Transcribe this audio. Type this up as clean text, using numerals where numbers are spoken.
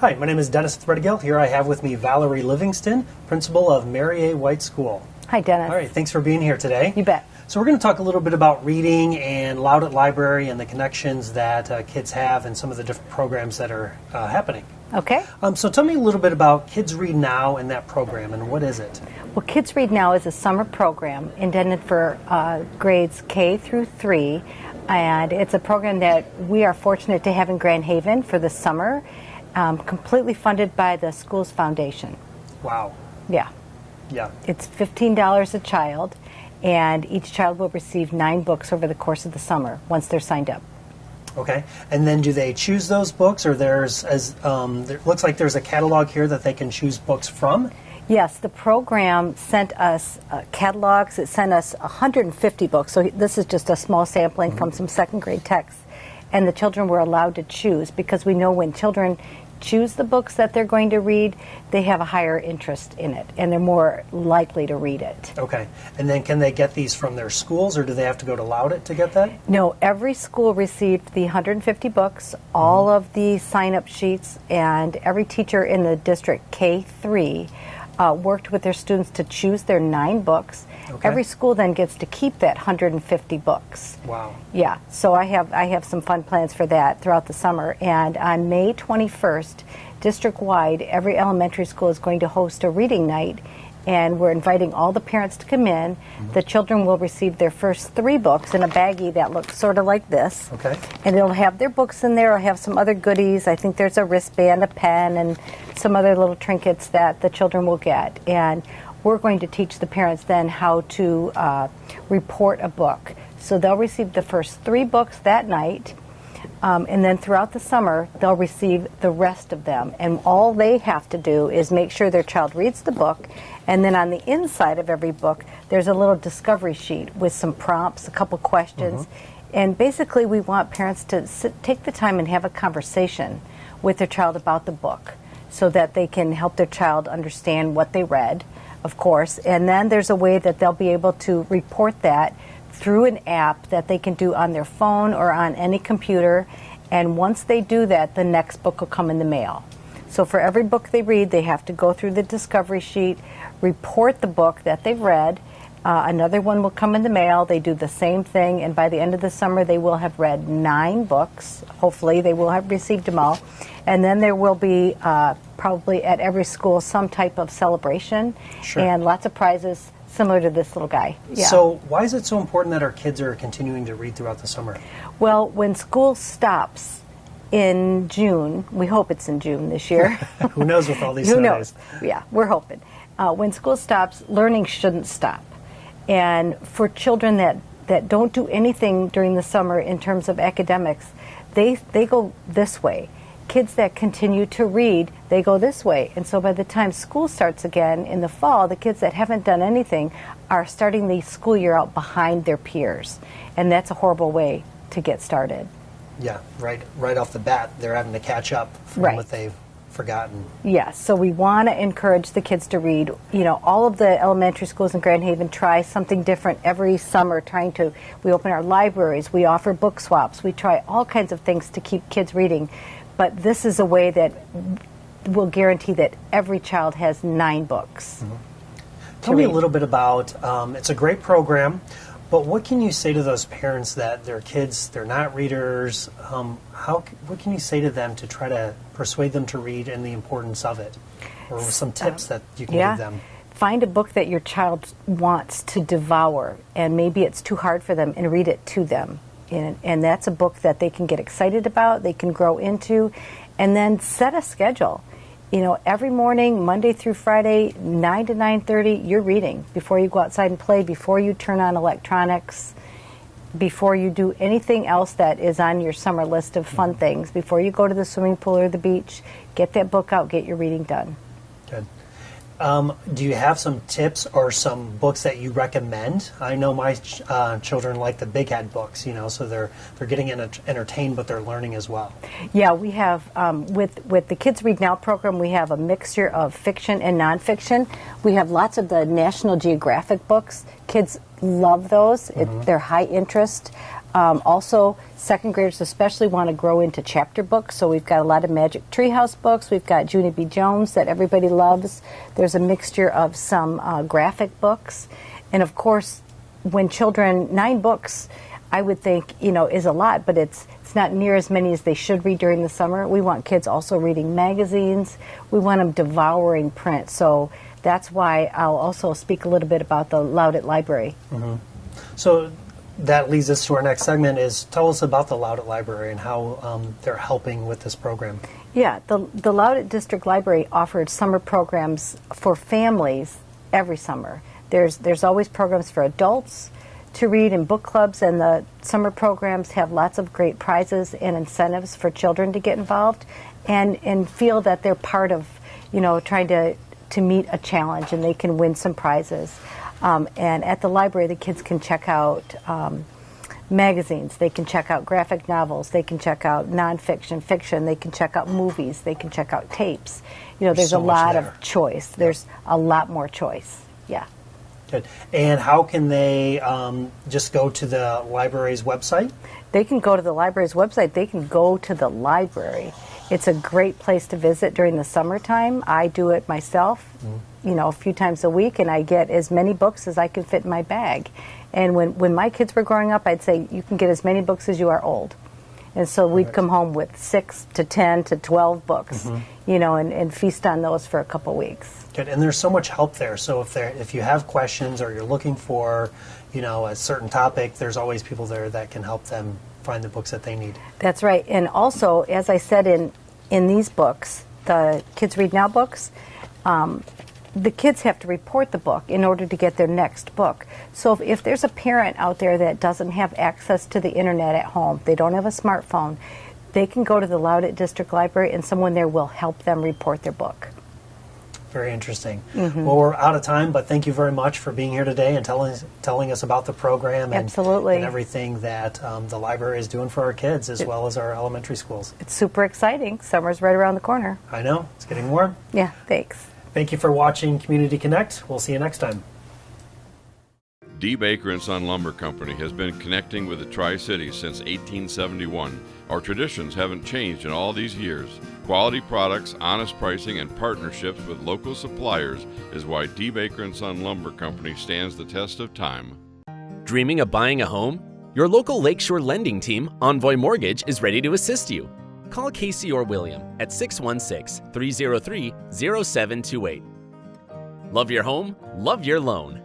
Hi, my name is Dennis Threadgill. Here I have with me Valerie Livingston, principal of Mary A. White School. Hi, Dennis. All right, thanks for being here today. You bet. So we're going to talk a little bit about reading and Loutit Library and the connections that kids have and some of the different programs that are happening. Okay. So tell me a little bit about Kids Read Now and that program, and what is it? Well, Kids Read Now is a summer program intended for grades K through 3, and it's a program that we are fortunate to have in Grand Haven for the summer, completely funded by the school's foundation. Wow. Yeah. Yeah. It's $15 a child, and each child will receive 9 books over the course of the summer once they're signed up. Okay, and then do they choose those books, or there looks like there's a catalog here that they can choose books from? Yes, the program sent us catalogs. It sent us 150 books, so this is just a small sampling from some second grade texts. And the children were allowed to choose, because we know when children choose the books that they're going to read, they have a higher interest in it, and they're more likely to read it. Okay, and then can they get these from their schools, or do they have to go to Loutit to get that? No, every school received the 150 books, all of the sign-up sheets, and every teacher in the district K3 worked with their students to choose their 9 books. Okay. Every school then gets to keep that 150 books. Wow. Yeah, so I have some fun plans for that throughout the summer. And on May 21st, district-wide, every elementary school is going to host a reading night, and we're inviting all the parents to come in. The children will receive their first 3 books in a baggie that looks sort of like this. Okay. And it'll have their books in there. It'll have some other goodies. I think there's a wristband, a pen, and some other little trinkets that the children will get. And we're going to teach the parents then how to report a book. So they'll receive the first 3 books that night, and then throughout the summer they'll receive the rest of them. And all they have to do is make sure their child reads the book, and then on the inside of every book there's a little discovery sheet with some prompts, a couple questions. And basically we want parents to take the time and have a conversation with their child about the book, so that they can help their child understand what they read, of course, and then there's a way that they'll be able to report that through an app that they can do on their phone or on any computer. And once they do that, the next book will come in the mail. So for every book they read, they have to go through the discovery sheet, report the book that they've read. Another one will come in the mail. They do the same thing, and by the end of the summer they will have read 9 books. Hopefully they will have received them all. And then there will be probably at every school some type of celebration. Sure. And lots of prizes similar to this little guy. Yeah. So why is it so important that our kids are continuing to read throughout the summer? Well, when school stops in June, we hope it's in June this year. Who knows with all these Who snow knows? days? Yeah, we're hoping. When school stops, learning shouldn't stop. And for children that don't do anything during the summer in terms of academics, they go this way. Kids that continue to read, they go this way. And so by the time school starts again in the fall, the kids that haven't done anything are starting the school year out behind their peers. And that's a horrible way to get started. Yeah, right off the bat, they're having to catch up from what they've forgotten. Yes, so we want to encourage the kids to read. You know, all of the elementary schools in Grand Haven try something different every summer, we open our libraries, we offer book swaps, we try all kinds of things to keep kids reading. But this is a way that will guarantee that every child has 9 books. Tell me a little bit about, it's a great program, but what can you say to those parents that their kids, they're not readers? What can you say to them to try to persuade them to read and the importance of it? Or some tips that you can give them? Find a book that your child wants to devour, and maybe it's too hard for them, and read it to them. And that's a book that they can get excited about, they can grow into, and then set a schedule. You know, every morning, Monday through Friday, 9 to 9:30, you're reading before you go outside and play, before you turn on electronics, before you do anything else that is on your summer list of fun things, before you go to the swimming pool or the beach. Get that book out, get your reading done. Good. Do you have some tips or some books that you recommend? I know my children like the big head books, you know, so they're getting entertained, but they're learning as well. Yeah, we have, with the Kids Read Now program, we have a mixture of fiction and nonfiction. We have lots of the National Geographic books. Kids love those. They're high interest. Also, second graders especially want to grow into chapter books, so we've got a lot of Magic Treehouse books. We've got Junie B. Jones that everybody loves. There's a mixture of some graphic books. And of course, when children, 9 books, I would think, is a lot, but it's not near as many as they should read during the summer. We want kids also reading magazines. We want them devouring print. So that's why I'll also speak a little bit about the Loutit Library. Mm-hmm. So that leads us to our next segment is tell us about the Loutit Library and how they're helping with this program. Yeah, the Loutit District Library offered summer programs for families every summer. There's always programs for adults to read in book clubs, and the summer programs have lots of great prizes and incentives for children to get involved and feel that they're part of, trying to meet a challenge and they can win some prizes. And at the library, the kids can check out magazines, they can check out graphic novels, they can check out nonfiction, fiction, they can check out movies, they can check out tapes. There's so a lot there. of choice. There's a lot more choice. Yeah. Good. And how can they just go to the library's website? They can go to the library's website. They can go to the library. It's a great place to visit during the summertime. I do it myself, a few times a week, and I get as many books as I can fit in my bag. And when my kids were growing up, I'd say you can get as many books as you are old. And so we'd come home with 6 to 10 to 12 books, and feast on those for a couple weeks. Good. And there's so much help there. So if you have questions or you're looking for, a certain topic, there's always people there that can help them find the books that they need. That's right. And also, as I said in these books, the Kids Read Now books, the kids have to report the book in order to get their next book. So if there's a parent out there that doesn't have access to the internet at home, they don't have a smartphone, they can go to the Loutit District Library and someone there will help them report their book. Very interesting. Mm-hmm. Well, we're out of time, but thank you very much for being here today and telling us about the program and everything that the library is doing for our kids as well as our elementary schools. It's super exciting. Summer's right around the corner. I know. It's getting warm. Yeah, thanks. Thank you for watching Community Connect. We'll see you next time. D. Baker & Son Lumber Company has been connecting with the Tri-Cities since 1871. Our traditions haven't changed in all these years. Quality products, honest pricing, and partnerships with local suppliers is why D. Baker & Son Lumber Company stands the test of time. Dreaming of buying a home? Your local Lakeshore lending team, Envoy Mortgage, is ready to assist you. Call Casey or William at 616-303-0728. Love your home, love your loan.